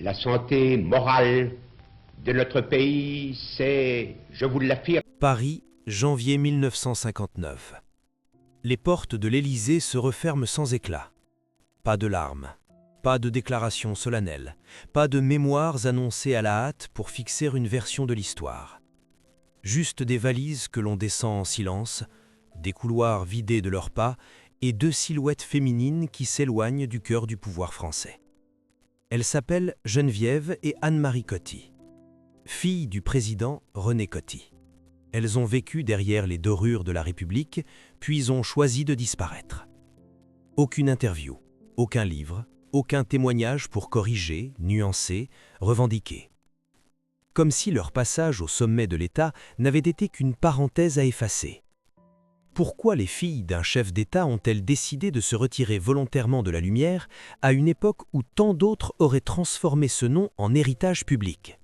La santé morale de notre pays, c'est, je vous l'affirme. Paris, janvier 1959. Les portes de l'Élysée se referment sans éclat. Pas de larmes, pas de déclarations solennelles, pas de mémoires annoncées à la hâte pour fixer une version de l'histoire. Juste des valises que l'on descend en silence, des couloirs vidés de leurs pas et deux silhouettes féminines qui s'éloignent du cœur du pouvoir français. Elles s'appellent Geneviève et Anne-Marie Coty, filles du président René Coty. Elles ont vécu derrière les dorures de la République, puis ont choisi de disparaître. Aucune interview, aucun livre, aucun témoignage pour corriger, nuancer, revendiquer. Comme si leur passage au sommet de l'État n'avait été qu'une parenthèse à effacer. Pourquoi les filles d'un chef d'État ont-elles décidé de se retirer volontairement de la lumière à une époque où tant d'autres auraient transformé ce nom en héritage public?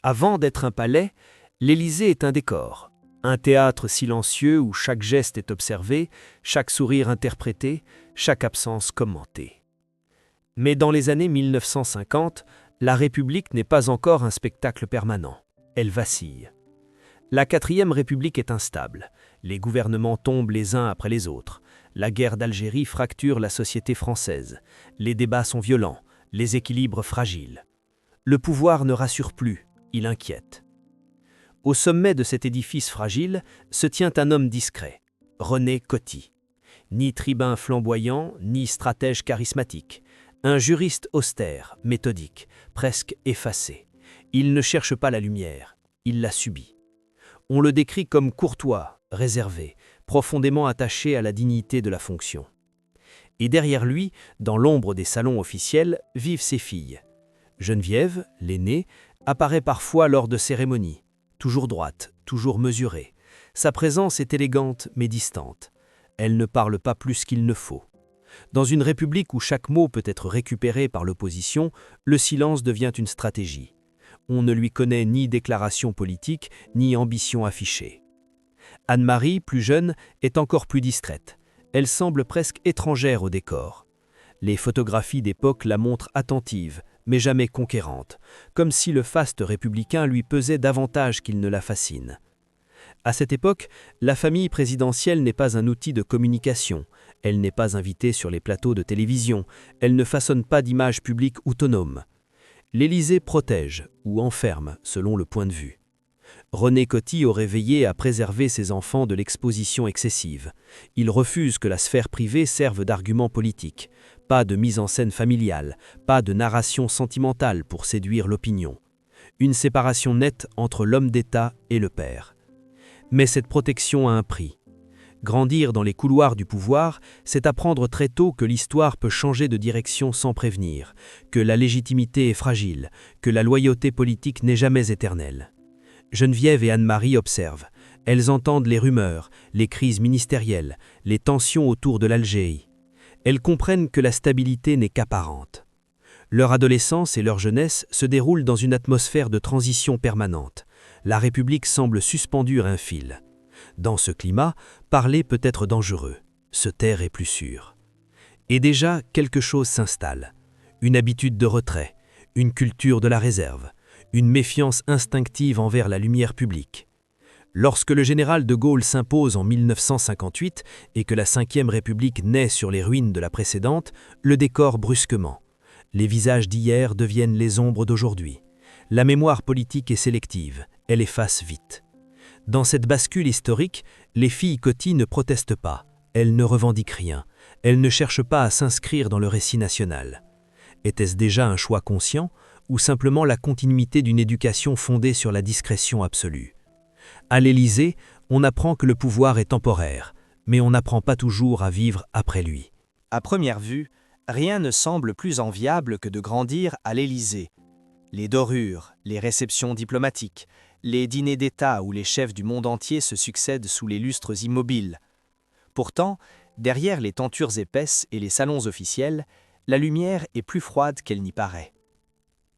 Avant d'être un palais, l'Élysée est un décor, un théâtre silencieux où chaque geste est observé, chaque sourire interprété, chaque absence commentée. Mais dans les années 1950, la République n'est pas encore un spectacle permanent. Elle vacille. La 4e République est instable. Les gouvernements tombent les uns après les autres. La guerre d'Algérie fracture la société française. Les débats sont violents, les équilibres fragiles. Le pouvoir ne rassure plus, il inquiète. Au sommet de cet édifice fragile se tient un homme discret, René Coty. Ni tribun flamboyant, ni stratège charismatique. Un juriste austère, méthodique, presque effacé. Il ne cherche pas la lumière, il la subit. On le décrit comme courtois, réservé, profondément attaché à la dignité de la fonction. Et derrière lui, dans l'ombre des salons officiels, vivent ses filles. Geneviève, l'aînée, apparaît parfois lors de cérémonies, toujours droite, toujours mesurée. Sa présence est élégante mais distante. Elle ne parle pas plus qu'il ne faut. Dans une république où chaque mot peut être récupéré par l'opposition, le silence devient une stratégie. On ne lui connaît ni déclaration politique, ni ambition affichée. Anne-Marie, plus jeune, est encore plus distraite. Elle semble presque étrangère au décor. Les photographies d'époque la montrent attentive, mais jamais conquérante, comme si le faste républicain lui pesait davantage qu'il ne la fascine. À cette époque, la famille présidentielle n'est pas un outil de communication, elle n'est pas invitée sur les plateaux de télévision, elle ne façonne pas d'image publique autonome. L'Élysée protège ou enferme, selon le point de vue. René Coty aurait veillé à préserver ses enfants de l'exposition excessive. Il refuse que la sphère privée serve d'argument politique. Pas de mise en scène familiale, pas de narration sentimentale pour séduire l'opinion. Une séparation nette entre l'homme d'État et le père. Mais cette protection a un prix. Grandir dans les couloirs du pouvoir, c'est apprendre très tôt que l'histoire peut changer de direction sans prévenir, que la légitimité est fragile, que la loyauté politique n'est jamais éternelle. Geneviève et Anne-Marie observent. Elles entendent les rumeurs, les crises ministérielles, les tensions autour de l'Algérie. Elles comprennent que la stabilité n'est qu'apparente. Leur adolescence et leur jeunesse se déroulent dans une atmosphère de transition permanente. La République semble suspendue à un fil. Dans ce climat, parler peut être dangereux, se taire est plus sûr. Et déjà, quelque chose s'installe. Une habitude de retrait, une culture de la réserve, une méfiance instinctive envers la lumière publique. Lorsque le général de Gaulle s'impose en 1958 et que la 5e République naît sur les ruines de la précédente, le décor brusquement. Les visages d'hier deviennent les ombres d'aujourd'hui. La mémoire politique est sélective, elle efface vite. Dans cette bascule historique, les filles Coty ne protestent pas, elles ne revendiquent rien, elles ne cherchent pas à s'inscrire dans le récit national. Était-ce déjà un choix conscient ou simplement la continuité d'une éducation fondée sur la discrétion absolue? À l'Élysée, on apprend que le pouvoir est temporaire, mais on n'apprend pas toujours à vivre après lui. À première vue, rien ne semble plus enviable que de grandir à l'Élysée. Les dorures, les réceptions diplomatiques, les dîners d'État où les chefs du monde entier se succèdent sous les lustres immobiles. Pourtant, derrière les tentures épaisses et les salons officiels, la lumière est plus froide qu'elle n'y paraît.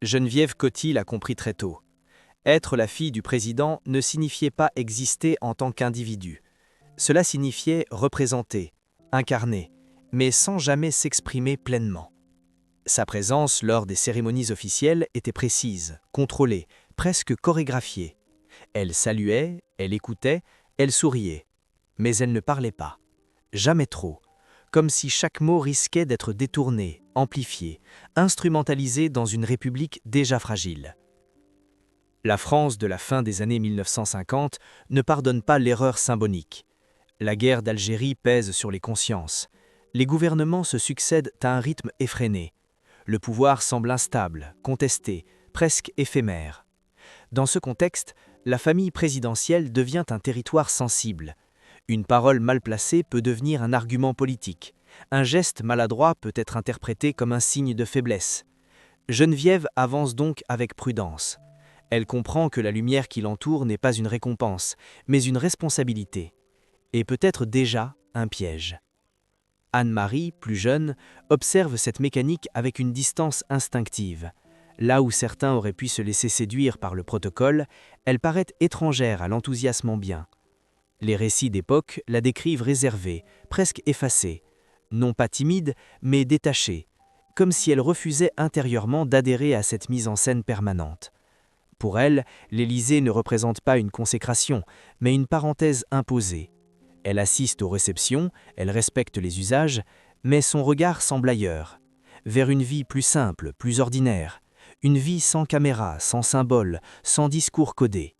Geneviève Coty l'a compris très tôt. Être la fille du président ne signifiait pas exister en tant qu'individu. Cela signifiait représenter, incarner, mais sans jamais s'exprimer pleinement. Sa présence lors des cérémonies officielles était précise, contrôlée, presque chorégraphiée. Elle saluait, elle écoutait, elle souriait. Mais elle ne parlait pas. Jamais trop. Comme si chaque mot risquait d'être détourné, amplifié, instrumentalisé dans une république déjà fragile. La France de la fin des années 1950 ne pardonne pas l'erreur symbolique. La guerre d'Algérie pèse sur les consciences. Les gouvernements se succèdent à un rythme effréné. Le pouvoir semble instable, contesté, presque éphémère. Dans ce contexte, la famille présidentielle devient un territoire sensible. Une parole mal placée peut devenir un argument politique. Un geste maladroit peut être interprété comme un signe de faiblesse. Geneviève avance donc avec prudence. Elle comprend que la lumière qui l'entoure n'est pas une récompense, mais une responsabilité. Et peut-être déjà un piège. Anne-Marie, plus jeune, observe cette mécanique avec une distance instinctive. Là où certains auraient pu se laisser séduire par le protocole, elle paraît étrangère à l'enthousiasme ambiant. Les récits d'époque la décrivent réservée, presque effacée, non pas timide, mais détachée, comme si elle refusait intérieurement d'adhérer à cette mise en scène permanente. Pour elle, l'Élysée ne représente pas une consécration, mais une parenthèse imposée. Elle assiste aux réceptions, elle respecte les usages, mais son regard semble ailleurs, vers une vie plus simple, plus ordinaire, une vie sans caméra, sans symbole, sans discours codé.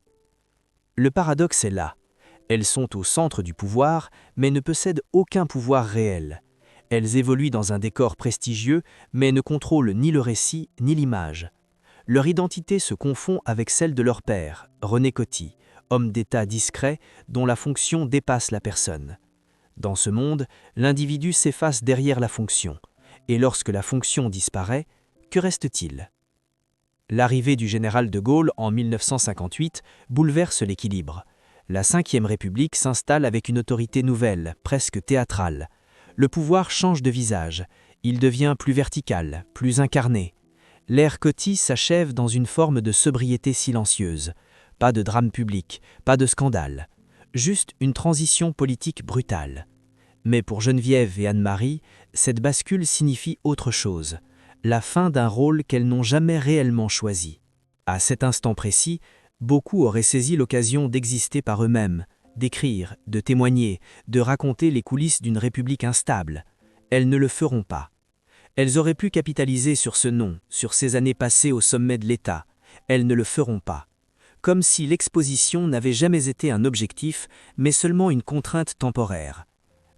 Le paradoxe est là. Elles sont au centre du pouvoir, mais ne possèdent aucun pouvoir réel. Elles évoluent dans un décor prestigieux, mais ne contrôlent ni le récit, ni l'image. Leur identité se confond avec celle de leur père, René Coty, homme d'État discret dont la fonction dépasse la personne. Dans ce monde, l'individu s'efface derrière la fonction, et lorsque la fonction disparaît, que reste-t-il ? L'arrivée du général de Gaulle en 1958 bouleverse l'équilibre. La Ve République s'installe avec une autorité nouvelle, presque théâtrale. Le pouvoir change de visage, il devient plus vertical, plus incarné. L'ère Coty s'achève dans une forme de sobriété silencieuse. Pas de drame public, pas de scandale. Juste une transition politique brutale. Mais pour Geneviève et Anne-Marie, cette bascule signifie autre chose. La fin d'un rôle qu'elles n'ont jamais réellement choisi. À cet instant précis, beaucoup auraient saisi l'occasion d'exister par eux-mêmes, d'écrire, de témoigner, de raconter les coulisses d'une république instable. Elles ne le feront pas. Elles auraient pu capitaliser sur ce nom, sur ces années passées au sommet de l'État. Elles ne le feront pas. Comme si l'exposition n'avait jamais été un objectif, mais seulement une contrainte temporaire.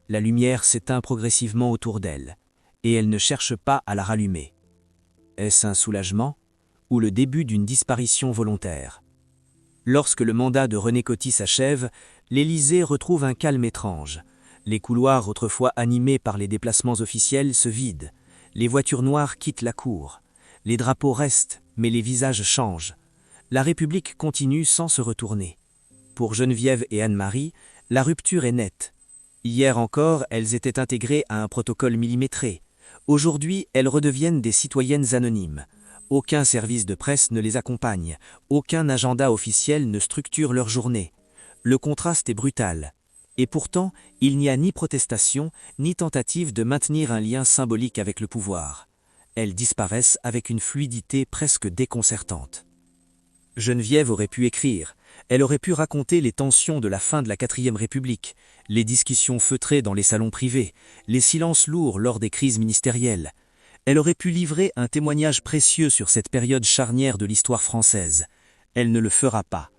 La lumière s'éteint progressivement autour d'elles, et elles ne cherchent pas à la rallumer. Est-ce un soulagement ou le début d'une disparition volontaire ? Lorsque le mandat de René Coty s'achève, l'Élysée retrouve un calme étrange. Les couloirs autrefois animés par les déplacements officiels se vident. Les voitures noires quittent la cour. Les drapeaux restent, mais les visages changent. La République continue sans se retourner. Pour Geneviève et Anne-Marie, la rupture est nette. Hier encore, elles étaient intégrées à un protocole millimétré. Aujourd'hui, elles redeviennent des citoyennes anonymes. Aucun service de presse ne les accompagne. Aucun agenda officiel ne structure leur journée. Le contraste est brutal. Et pourtant, il n'y a ni protestation, ni tentative de maintenir un lien symbolique avec le pouvoir. Elles disparaissent avec une fluidité presque déconcertante. Geneviève aurait pu écrire, elle aurait pu raconter les tensions de la fin de la Quatrième République, les discussions feutrées dans les salons privés, les silences lourds lors des crises ministérielles. Elle aurait pu livrer un témoignage précieux sur cette période charnière de l'histoire française. Elle ne le fera pas.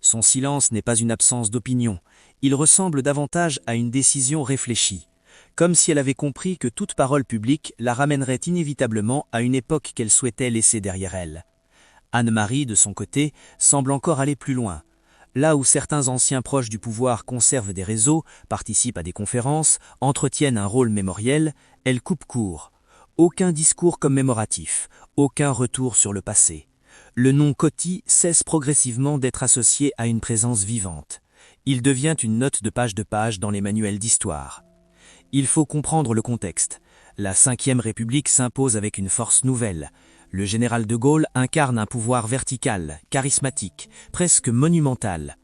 Son silence n'est pas une absence d'opinion, il ressemble davantage à une décision réfléchie, comme si elle avait compris que toute parole publique la ramènerait inévitablement à une époque qu'elle souhaitait laisser derrière elle. Anne-Marie, de son côté, semble encore aller plus loin. Là où certains anciens proches du pouvoir conservent des réseaux, participent à des conférences, entretiennent un rôle mémoriel, elle coupe court. Aucun discours commémoratif, aucun retour sur le passé. Le nom Coty cesse progressivement d'être associé à une présence vivante. Il devient une note de page dans les manuels d'histoire. Il faut comprendre le contexte. La Ve République s'impose avec une force nouvelle. Le général de Gaulle incarne un pouvoir vertical, charismatique, presque monumental.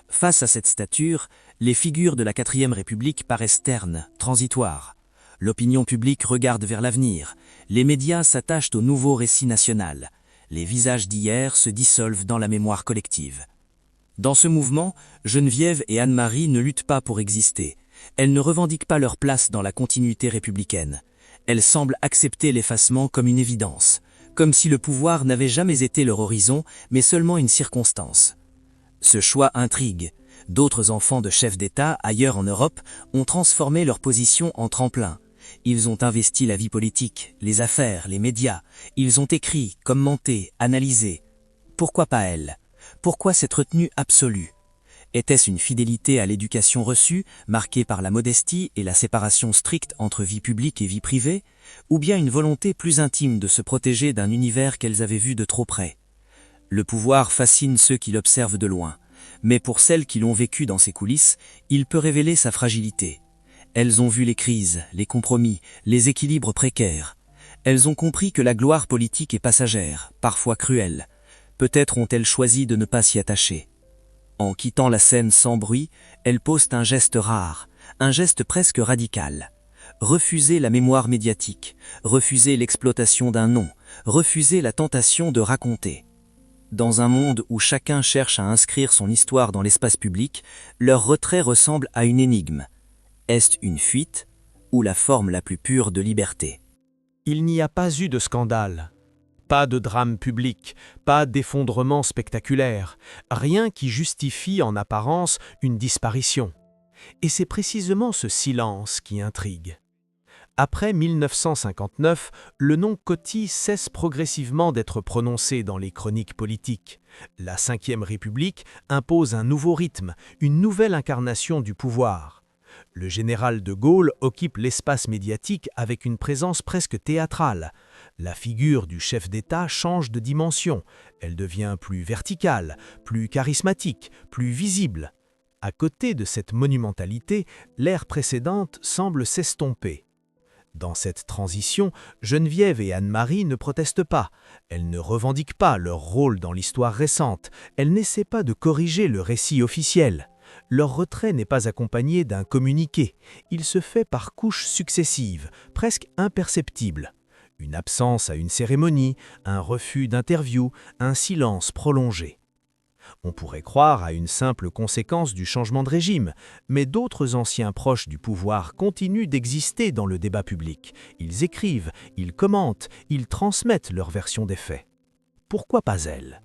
Face à cette stature, les figures de la Quatrième République paraissent ternes, transitoires. L'opinion publique regarde vers l'avenir. Les médias s'attachent au nouveau récit national. Les visages d'hier se dissolvent dans la mémoire collective. Dans ce mouvement, Geneviève et Anne-Marie ne luttent pas pour exister. Elles ne revendiquent pas leur place dans la continuité républicaine. Elles semblent accepter l'effacement comme une évidence, comme si le pouvoir n'avait jamais été leur horizon, mais seulement une circonstance. Ce choix intrigue. D'autres enfants de chefs d'État, ailleurs en Europe, ont transformé leur position en tremplin. Ils ont investi la vie politique, les affaires, les médias. Ils ont écrit, commenté, analysé. Pourquoi pas elle? Pourquoi cette retenue absolue? Était-ce une fidélité à l'éducation reçue, marquée par la modestie et la séparation stricte entre vie publique et vie privée, ou bien une volonté plus intime de se protéger d'un univers qu'elles avaient vu de trop près? Le pouvoir fascine ceux qui l'observent de loin, mais pour celles qui l'ont vécu dans ses coulisses, il peut révéler sa fragilité. Elles ont vu les crises, les compromis, les équilibres précaires. Elles ont compris que la gloire politique est passagère, parfois cruelle. Peut-être ont-elles choisi de ne pas s'y attacher. En quittant la scène sans bruit, elles posent un geste rare, un geste presque radical. Refuser la mémoire médiatique, refuser l'exploitation d'un nom, refuser la tentation de raconter. Dans un monde où chacun cherche à inscrire son histoire dans l'espace public, leur retrait ressemble à une énigme. Est-ce une fuite ou la forme la plus pure de liberté? Il n'y a pas eu de scandale. Pas de drame public, pas d'effondrement spectaculaire, rien qui justifie en apparence une disparition. Et c'est précisément ce silence qui intrigue. Après 1959, le nom Coty cesse progressivement d'être prononcé dans les chroniques politiques. La Ve République impose un nouveau rythme, une nouvelle incarnation du pouvoir. Le général de Gaulle occupe l'espace médiatique avec une présence presque théâtrale. La figure du chef d'État change de dimension. Elle devient plus verticale, plus charismatique, plus visible. À côté de cette monumentalité, l'ère précédente semble s'estomper. Dans cette transition, Geneviève et Anne-Marie ne protestent pas. Elles ne revendiquent pas leur rôle dans l'histoire récente. Elles n'essaient pas de corriger le récit officiel. Leur retrait n'est pas accompagné d'un communiqué. Il se fait par couches successives, presque imperceptibles. Une absence à une cérémonie, un refus d'interview, un silence prolongé. On pourrait croire à une simple conséquence du changement de régime, mais d'autres anciens proches du pouvoir continuent d'exister dans le débat public. Ils écrivent, ils commentent, ils transmettent leur version des faits. Pourquoi pas elle ?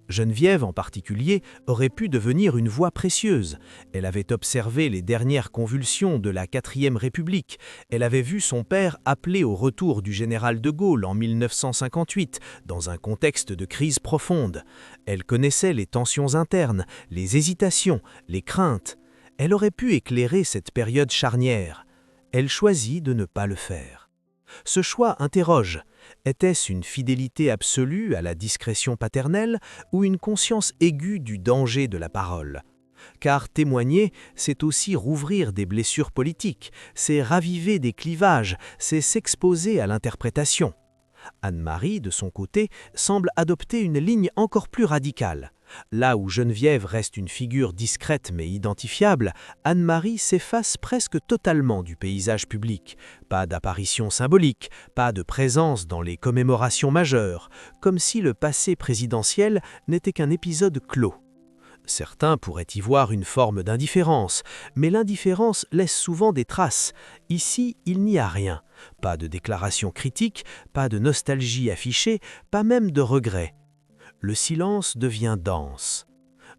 Geneviève, en particulier, aurait pu devenir une voix précieuse. Elle avait observé les dernières convulsions de la Quatrième République. Elle avait vu son père appeler au retour du général de Gaulle en 1958, dans un contexte de crise profonde. Elle connaissait les tensions internes, les hésitations, les craintes. Elle aurait pu éclairer cette période charnière. Elle choisit de ne pas le faire. Ce choix interroge. Était-ce une fidélité absolue à la discrétion paternelle ou une conscience aiguë du danger de la parole? Car témoigner, c'est aussi rouvrir des blessures politiques, c'est raviver des clivages, c'est s'exposer à l'interprétation. Anne-Marie, de son côté, semble adopter une ligne encore plus radicale. Là où Geneviève reste une figure discrète mais identifiable, Anne-Marie s'efface presque totalement du paysage public. Pas d'apparition symbolique, pas de présence dans les commémorations majeures, comme si le passé présidentiel n'était qu'un épisode clos. Certains pourraient y voir une forme d'indifférence, mais l'indifférence laisse souvent des traces. Ici, il n'y a rien. Pas de déclaration critique, pas de nostalgie affichée, pas même de regret. Le silence devient dense.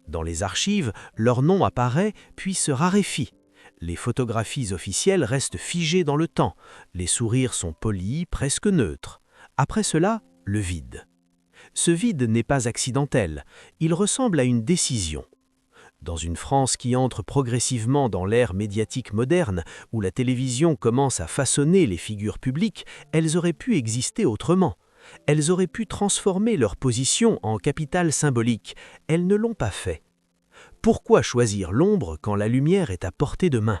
Dans les archives, leur nom apparaît puis se raréfie. Les photographies officielles restent figées dans le temps. Les sourires sont polis, presque neutres. Après cela, le vide. Ce vide n'est pas accidentel. Il ressemble à une décision. Dans une France qui entre progressivement dans l'ère médiatique moderne, où la télévision commence à façonner les figures publiques, elles auraient pu exister autrement. Elles auraient pu transformer leur position en capital symbolique. Elles ne l'ont pas fait. Pourquoi choisir l'ombre quand la lumière est à portée de main?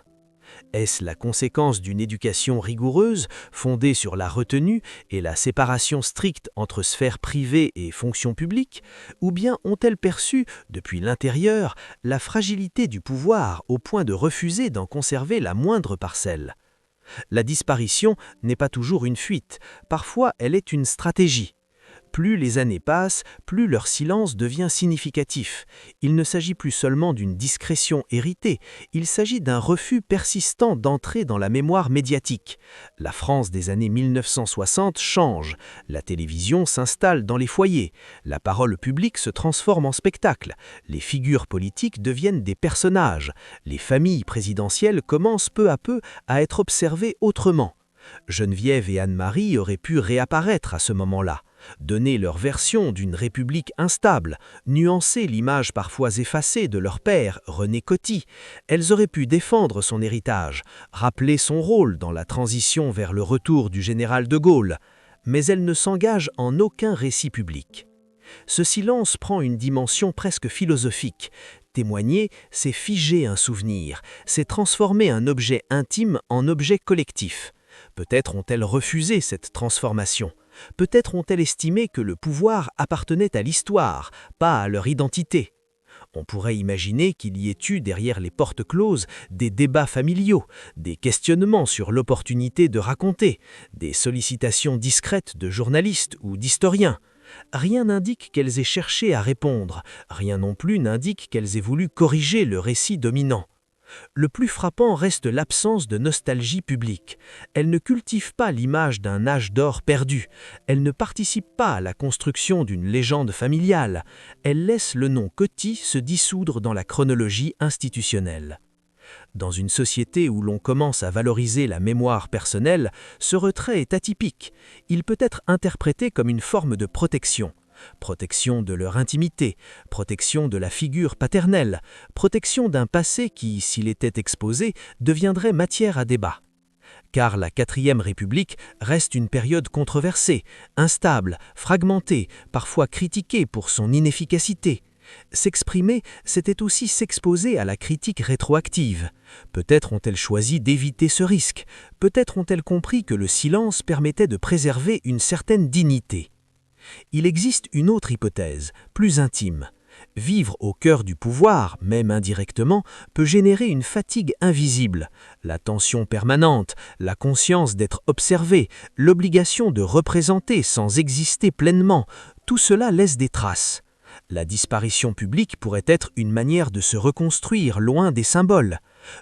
Est-ce la conséquence d'une éducation rigoureuse, fondée sur la retenue et la séparation stricte entre sphère privée et fonction publique? Ou bien ont-elles perçu, depuis l'intérieur, la fragilité du pouvoir au point de refuser d'en conserver la moindre parcelle? La disparition n'est pas toujours une fuite, parfois elle est une stratégie. Plus les années passent, plus leur silence devient significatif. Il ne s'agit plus seulement d'une discrétion héritée, il s'agit d'un refus persistant d'entrer dans la mémoire médiatique. La France des années 1960 change, la télévision s'installe dans les foyers, la parole publique se transforme en spectacle, les figures politiques deviennent des personnages, les familles présidentielles commencent peu à peu à être observées autrement. Geneviève et Anne-Marie auraient pu réapparaître à ce moment-là, donner leur version d'une république instable, nuancer l'image parfois effacée de leur père, René Coty. Elles auraient pu défendre son héritage, rappeler son rôle dans la transition vers le retour du général de Gaulle, mais elles ne s'engagent en aucun récit public. Ce silence prend une dimension presque philosophique. Témoigner, c'est figer un souvenir, c'est transformer un objet intime en objet collectif. Peut-être ont-elles refusé cette transformation. Peut-être ont-elles estimé que le pouvoir appartenait à l'histoire, pas à leur identité. On pourrait imaginer qu'il y ait eu derrière les portes closes des débats familiaux, des questionnements sur l'opportunité de raconter, des sollicitations discrètes de journalistes ou d'historiens. Rien n'indique qu'elles aient cherché à répondre, rien non plus n'indique qu'elles aient voulu corriger le récit dominant. Le plus frappant reste l'absence de nostalgie publique. Elles ne cultivent pas l'image d'un âge d'or perdu. Elles ne participent pas à la construction d'une légende familiale. Elles laissent le nom Coty se dissoudre dans la chronologie institutionnelle. Dans une société où l'on commence à valoriser la mémoire personnelle, ce retrait est atypique. Il peut être interprété comme une forme de protection. Protection de leur intimité, protection de la figure paternelle, protection d'un passé qui, s'il était exposé, deviendrait matière à débat. Car la 4e République reste une période controversée, instable, fragmentée, parfois critiquée pour son inefficacité. S'exprimer, c'était aussi s'exposer à la critique rétroactive. Peut-être ont-elles choisi d'éviter ce risque, peut-être ont-elles compris que le silence permettait de préserver une certaine dignité. Il existe une autre hypothèse, plus intime. Vivre au cœur du pouvoir, même indirectement, peut générer une fatigue invisible. La tension permanente, la conscience d'être observé, l'obligation de représenter sans exister pleinement, tout cela laisse des traces. La disparition publique pourrait être une manière de se reconstruire loin des symboles.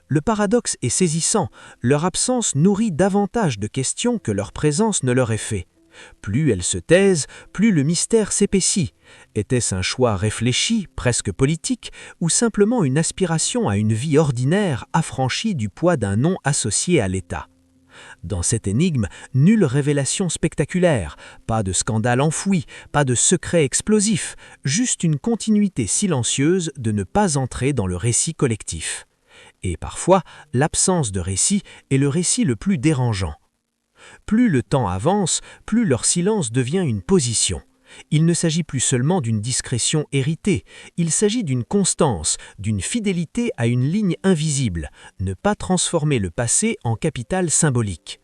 Le paradoxe est saisissant, leur absence nourrit davantage de questions que leur présence ne leur est fait. Plus elles se taisent, plus le mystère s'épaissit. Était-ce un choix réfléchi, presque politique, ou simplement une aspiration à une vie ordinaire affranchie du poids d'un nom associé à l'État ? Dans cette énigme, nulle révélation spectaculaire, pas de scandale enfoui, pas de secret explosif, juste une continuité silencieuse de ne pas entrer dans le récit collectif. Et parfois, l'absence de récit est le récit le plus dérangeant. Plus le temps avance, plus leur silence devient une position. Il ne s'agit plus seulement d'une discrétion héritée, il s'agit d'une constance, d'une fidélité à une ligne invisible, ne pas transformer le passé en capital symbolique.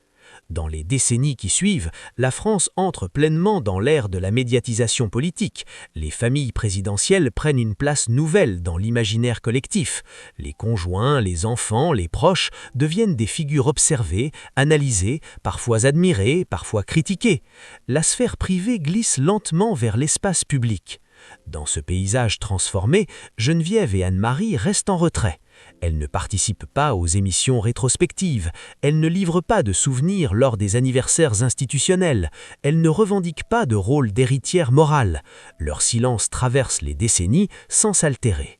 Dans les décennies qui suivent, la France entre pleinement dans l'ère de la médiatisation politique. Les familles présidentielles prennent une place nouvelle dans l'imaginaire collectif. Les conjoints, les enfants, les proches deviennent des figures observées, analysées, parfois admirées, parfois critiquées. La sphère privée glisse lentement vers l'espace public. Dans ce paysage transformé, Geneviève et Anne-Marie restent en retrait. Elles ne participent pas aux émissions rétrospectives, elles ne livrent pas de souvenirs lors des anniversaires institutionnels, elles ne revendiquent pas de rôle d'héritière morale. Leur silence traverse les décennies sans s'altérer.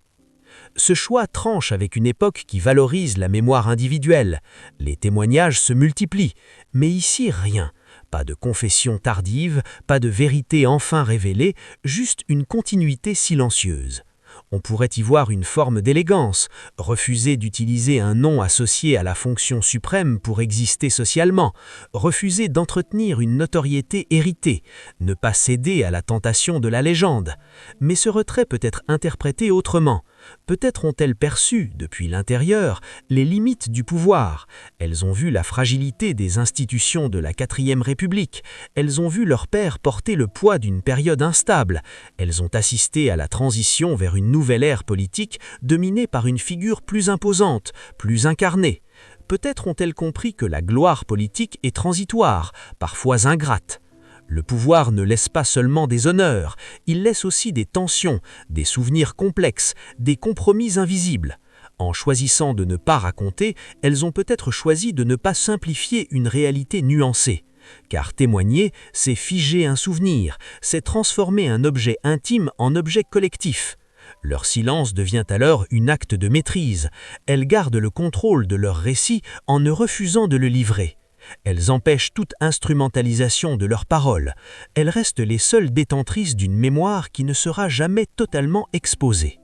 Ce choix tranche avec une époque qui valorise la mémoire individuelle. Les témoignages se multiplient, mais ici rien. Pas de confession tardive, pas de vérité enfin révélée, juste une continuité silencieuse. On pourrait y voir une forme d'élégance, refuser d'utiliser un nom associé à la fonction suprême pour exister socialement, refuser d'entretenir une notoriété héritée, ne pas céder à la tentation de la légende. Mais ce retrait peut être interprété autrement. Peut-être ont-elles perçu, depuis l'intérieur, les limites du pouvoir. Elles ont vu la fragilité des institutions de la 4e République. Elles ont vu leur père porter le poids d'une période instable. Elles ont assisté à la transition vers une nouvelle ère politique dominée par une figure plus imposante, plus incarnée. Peut-être ont-elles compris que la gloire politique est transitoire, parfois ingrate. Le pouvoir ne laisse pas seulement des honneurs, il laisse aussi des tensions, des souvenirs complexes, des compromis invisibles. En choisissant de ne pas raconter, elles ont peut-être choisi de ne pas simplifier une réalité nuancée. Car témoigner, c'est figer un souvenir, c'est transformer un objet intime en objet collectif. Leur silence devient alors un acte de maîtrise. Elles gardent le contrôle de leur récit en ne refusant de le livrer. Elles empêchent toute instrumentalisation de leurs paroles. Elles restent les seules détentrices d'une mémoire qui ne sera jamais totalement exposée.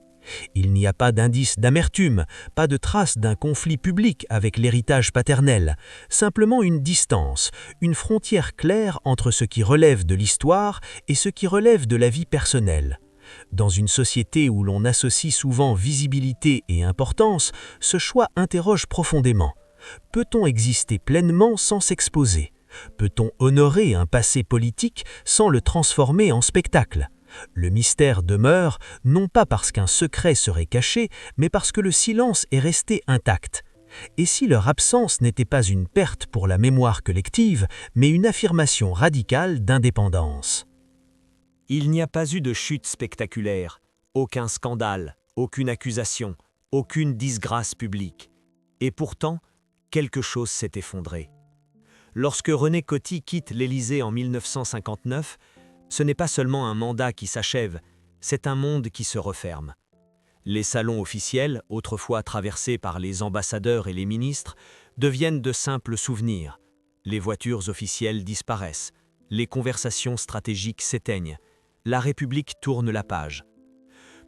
Il n'y a pas d'indice d'amertume, pas de trace d'un conflit public avec l'héritage paternel, simplement une distance, une frontière claire entre ce qui relève de l'histoire et ce qui relève de la vie personnelle. Dans une société où l'on associe souvent visibilité et importance, ce choix interroge profondément. Peut-on exister pleinement sans s'exposer? Peut-on honorer un passé politique sans le transformer en spectacle? Le mystère demeure, non pas parce qu'un secret serait caché, mais parce que le silence est resté intact. Et si leur absence n'était pas une perte pour la mémoire collective, mais une affirmation radicale d'indépendance? Il n'y a pas eu de chute spectaculaire, aucun scandale, aucune accusation, aucune disgrâce publique. Et pourtant, quelque chose s'est effondré. Lorsque René Coty quitte l'Élysée en 1959, ce n'est pas seulement un mandat qui s'achève, c'est un monde qui se referme. Les salons officiels, autrefois traversés par les ambassadeurs et les ministres, deviennent de simples souvenirs. Les voitures officielles disparaissent, les conversations stratégiques s'éteignent, la République tourne la page.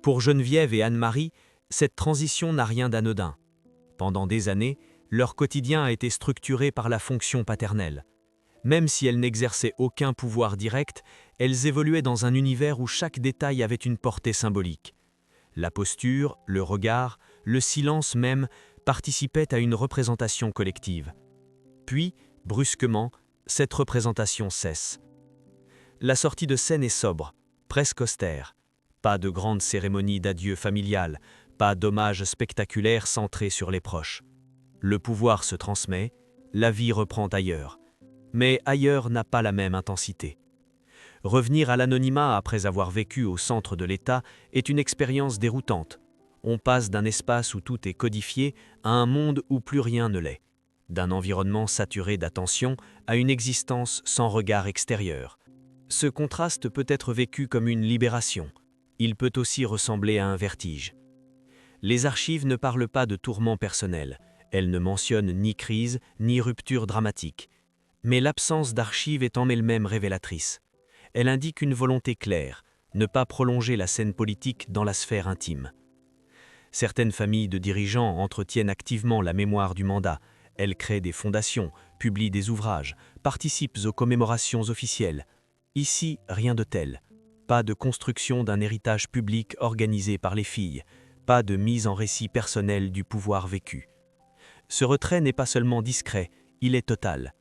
Pour Geneviève et Anne-Marie, cette transition n'a rien d'anodin. Pendant des années, leur quotidien a été structuré par la fonction paternelle. Même si elles n'exerçaient aucun pouvoir direct, elles évoluaient dans un univers où chaque détail avait une portée symbolique. La posture, le regard, le silence même participaient à une représentation collective. Puis, brusquement, cette représentation cesse. La sortie de scène est sobre, presque austère. Pas de grande cérémonie d'adieu familial, pas d'hommage spectaculaire centré sur les proches. Le pouvoir se transmet, la vie reprend ailleurs. Mais ailleurs n'a pas la même intensité. Revenir à l'anonymat après avoir vécu au centre de l'État est une expérience déroutante. On passe d'un espace où tout est codifié à un monde où plus rien ne l'est. D'un environnement saturé d'attention à une existence sans regard extérieur. Ce contraste peut être vécu comme une libération. Il peut aussi ressembler à un vertige. Les archives ne parlent pas de tourments personnels. Elles ne mentionnent ni crise, ni rupture dramatique. Mais l'absence d'archives est en elle-même révélatrice. Elle indique une volonté claire, ne pas prolonger la scène politique dans la sphère intime. Certaines familles de dirigeants entretiennent activement la mémoire du mandat. Elles créent des fondations, publient des ouvrages, participent aux commémorations officielles. Ici, rien de tel. Pas de construction d'un héritage public organisé par les filles, pas de mise en récit personnel du pouvoir vécu. Ce retrait n'est pas seulement discret, il est total.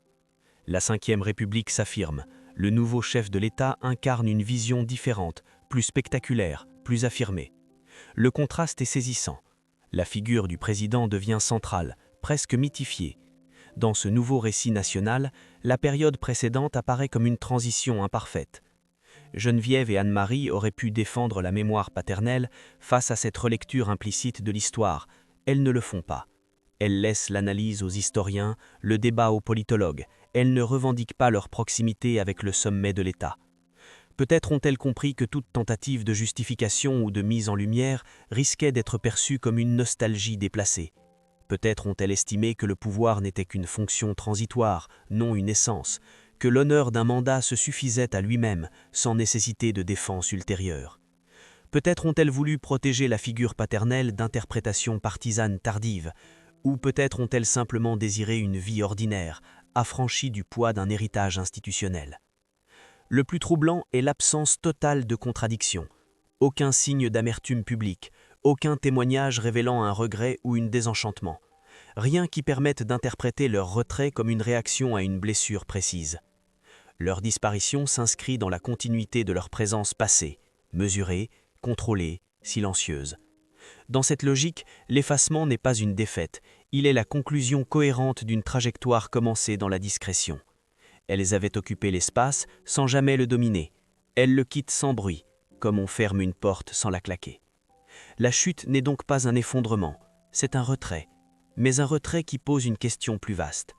La Ve République s'affirme. Le nouveau chef de l'État incarne une vision différente, plus spectaculaire, plus affirmée. Le contraste est saisissant. La figure du président devient centrale, presque mythifiée. Dans ce nouveau récit national, la période précédente apparaît comme une transition imparfaite. Geneviève et Anne-Marie auraient pu défendre la mémoire paternelle face à cette relecture implicite de l'histoire. Elles ne le font pas. Elles laissent l'analyse aux historiens, le débat aux politologues. Elles ne revendiquent pas leur proximité avec le sommet de l'État. Peut-être ont-elles compris que toute tentative de justification ou de mise en lumière risquait d'être perçue comme une nostalgie déplacée. Peut-être ont-elles estimé que le pouvoir n'était qu'une fonction transitoire, non une essence, que l'honneur d'un mandat se suffisait à lui-même, sans nécessité de défense ultérieure. Peut-être ont-elles voulu protéger la figure paternelle d'interprétations partisanes tardives, ou peut-être ont-elles simplement désiré une vie ordinaire, affranchie du poids d'un héritage institutionnel. Le plus troublant est l'absence totale de contradiction. Aucun signe d'amertume publique, aucun témoignage révélant un regret ou un désenchantement. Rien qui permette d'interpréter leur retrait comme une réaction à une blessure précise. Leur disparition s'inscrit dans la continuité de leur présence passée, mesurée, contrôlée, silencieuse. Dans cette logique, l'effacement n'est pas une défaite, il est la conclusion cohérente d'une trajectoire commencée dans la discrétion. Elles avaient occupé l'espace sans jamais le dominer. Elles le quittent sans bruit, comme on ferme une porte sans la claquer. La chute n'est donc pas un effondrement, c'est un retrait, mais un retrait qui pose une question plus vaste.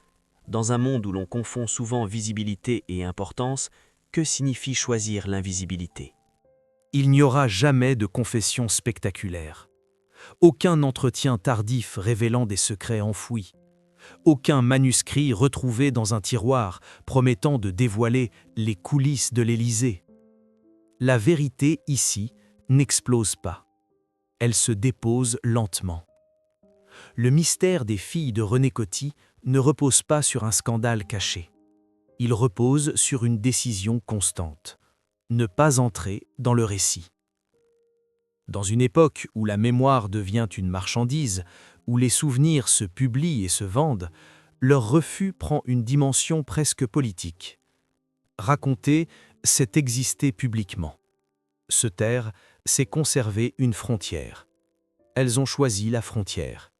Dans un monde où l'on confond souvent visibilité et importance, que signifie choisir l'invisibilité ? Il n'y aura jamais de confession spectaculaire. Aucun entretien tardif révélant des secrets enfouis. Aucun manuscrit retrouvé dans un tiroir promettant de dévoiler les coulisses de l'Élysée. La vérité, ici, n'explose pas. Elle se dépose lentement. Le mystère des filles de René Coty ne repose pas sur un scandale caché. Il repose sur une décision constante. Ne pas entrer dans le récit. Dans une époque où la mémoire devient une marchandise, où les souvenirs se publient et se vendent, leur refus prend une dimension presque politique. Raconter, c'est exister publiquement. Se taire, c'est conserver une frontière. Elles ont choisi la frontière.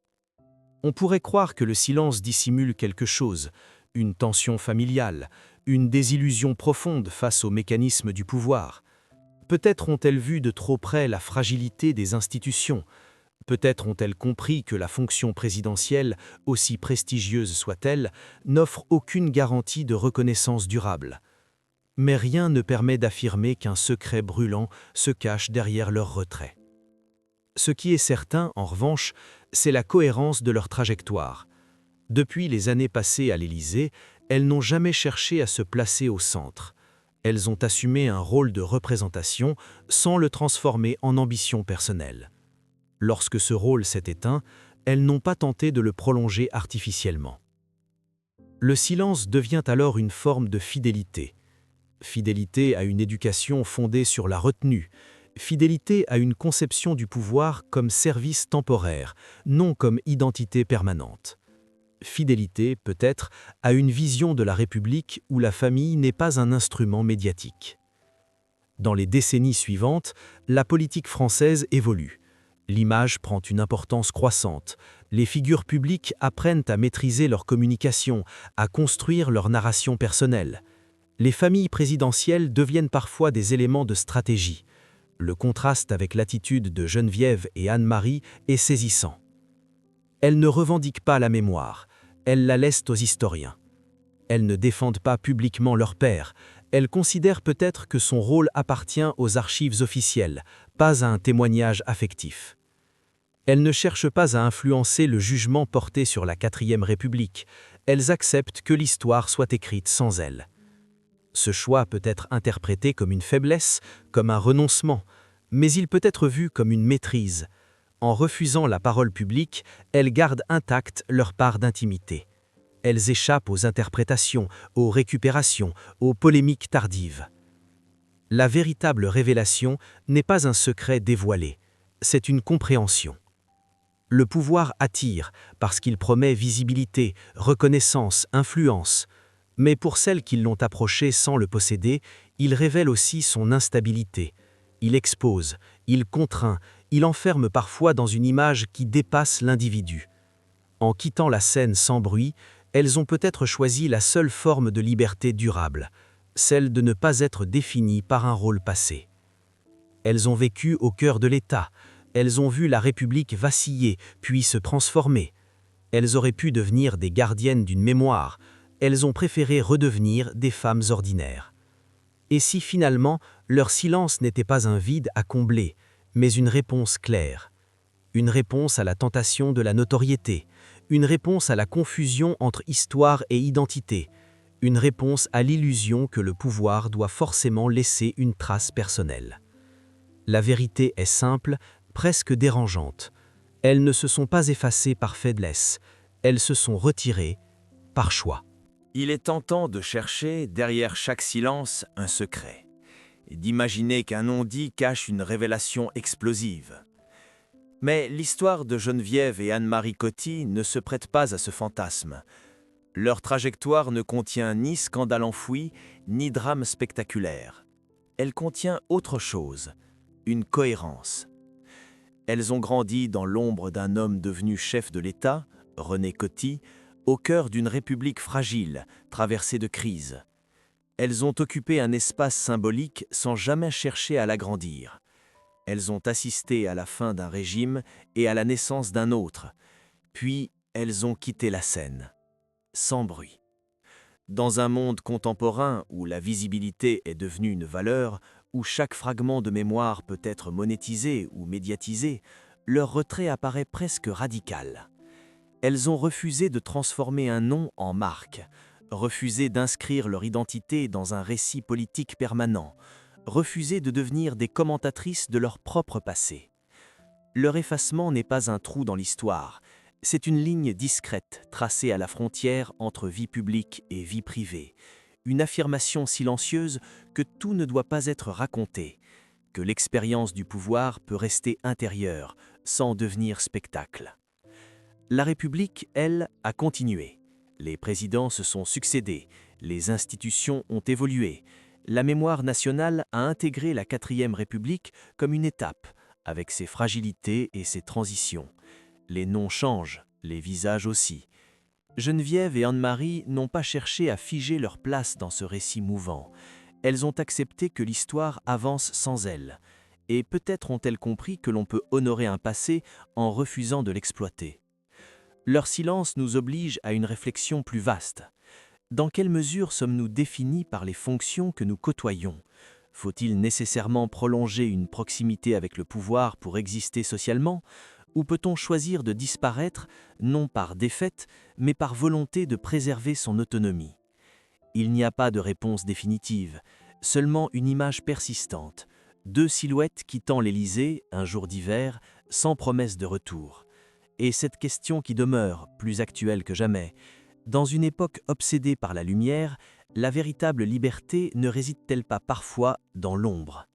On pourrait croire que le silence dissimule quelque chose, une tension familiale, une désillusion profonde face aux mécanismes du pouvoir. Peut-être ont-elles vu de trop près la fragilité des institutions. Peut-être ont-elles compris que la fonction présidentielle, aussi prestigieuse soit-elle, n'offre aucune garantie de reconnaissance durable. Mais rien ne permet d'affirmer qu'un secret brûlant se cache derrière leur retrait. Ce qui est certain, en revanche, c'est la cohérence de leur trajectoire. Depuis les années passées à l'Élysée, elles n'ont jamais cherché à se placer au centre. Elles ont assumé un rôle de représentation sans le transformer en ambition personnelle. Lorsque ce rôle s'est éteint, elles n'ont pas tenté de le prolonger artificiellement. Le silence devient alors une forme de fidélité. Fidélité à une éducation fondée sur la retenue, fidélité à une conception du pouvoir comme service temporaire, non comme identité permanente. Fidélité, peut-être, à une vision de la République où la famille n'est pas un instrument médiatique. Dans les décennies suivantes, la politique française évolue. L'image prend une importance croissante. Les figures publiques apprennent à maîtriser leur communication, à construire leur narration personnelle. Les familles présidentielles deviennent parfois des éléments de stratégie. Le contraste avec l'attitude de Geneviève et Anne-Marie est saisissant. Elles ne revendiquent pas la mémoire, elles la laissent aux historiens. Elles ne défendent pas publiquement leur père, elles considèrent peut-être que son rôle appartient aux archives officielles, pas à un témoignage affectif. Elles ne cherchent pas à influencer le jugement porté sur la 4e République, elles acceptent que l'histoire soit écrite sans elles. Ce choix peut être interprété comme une faiblesse, comme un renoncement, mais il peut être vu comme une maîtrise. En refusant la parole publique, elles gardent intacte leur part d'intimité. Elles échappent aux interprétations, aux récupérations, aux polémiques tardives. La véritable révélation n'est pas un secret dévoilé, c'est une compréhension. Le pouvoir attire parce qu'il promet visibilité, reconnaissance, influence. Mais pour celles qui l'ont approché sans le posséder, il révèle aussi son instabilité. Il expose, il contraint, il enferme parfois dans une image qui dépasse l'individu. En quittant la scène sans bruit, elles ont peut-être choisi la seule forme de liberté durable, celle de ne pas être définies par un rôle passé. Elles ont vécu au cœur de l'État, elles ont vu la République vaciller, puis se transformer. Elles auraient pu devenir des gardiennes d'une mémoire, elles ont préféré redevenir des femmes ordinaires. Et si finalement, leur silence n'était pas un vide à combler, mais une réponse claire, une réponse à la tentation de la notoriété, une réponse à la confusion entre histoire et identité, une réponse à l'illusion que le pouvoir doit forcément laisser une trace personnelle. La vérité est simple, presque dérangeante. Elles ne se sont pas effacées par faiblesse, elles se sont retirées par choix. Il est tentant de chercher, derrière chaque silence, un secret, et d'imaginer qu'un non-dit cache une révélation explosive. Mais l'histoire de Geneviève et Anne-Marie Coty ne se prête pas à ce fantasme. Leur trajectoire ne contient ni scandale enfoui, ni drame spectaculaire. Elle contient autre chose, une cohérence. Elles ont grandi dans l'ombre d'un homme devenu chef de l'État, René Coty, au cœur d'une république fragile, traversée de crises. Elles ont occupé un espace symbolique sans jamais chercher à l'agrandir. Elles ont assisté à la fin d'un régime et à la naissance d'un autre. Puis, elles ont quitté la scène, sans bruit. Dans un monde contemporain où la visibilité est devenue une valeur, où chaque fragment de mémoire peut être monétisé ou médiatisé, leur retrait apparaît presque radical. Elles ont refusé de transformer un nom en marque, refusé d'inscrire leur identité dans un récit politique permanent, refusé de devenir des commentatrices de leur propre passé. Leur effacement n'est pas un trou dans l'histoire, c'est une ligne discrète tracée à la frontière entre vie publique et vie privée, une affirmation silencieuse que tout ne doit pas être raconté, que l'expérience du pouvoir peut rester intérieure, sans devenir spectacle. La République, elle, a continué. Les présidents se sont succédés, les institutions ont évolué. La mémoire nationale a intégré la 4e République comme une étape, avec ses fragilités et ses transitions. Les noms changent, les visages aussi. Geneviève et Anne-Marie n'ont pas cherché à figer leur place dans ce récit mouvant. Elles ont accepté que l'histoire avance sans elles. Et peut-être ont-elles compris que l'on peut honorer un passé en refusant de l'exploiter. Leur silence nous oblige à une réflexion plus vaste. Dans quelle mesure sommes-nous définis par les fonctions que nous côtoyons ? Faut-il nécessairement prolonger une proximité avec le pouvoir pour exister socialement ? Ou peut-on choisir de disparaître, non par défaite, mais par volonté de préserver son autonomie ? Il n'y a pas de réponse définitive, seulement une image persistante, 2 silhouettes quittant l'Élysée, un jour d'hiver, sans promesse de retour. Et cette question qui demeure, plus actuelle que jamais, dans une époque obsédée par la lumière, la véritable liberté ne réside-t-elle pas parfois dans l'ombre ?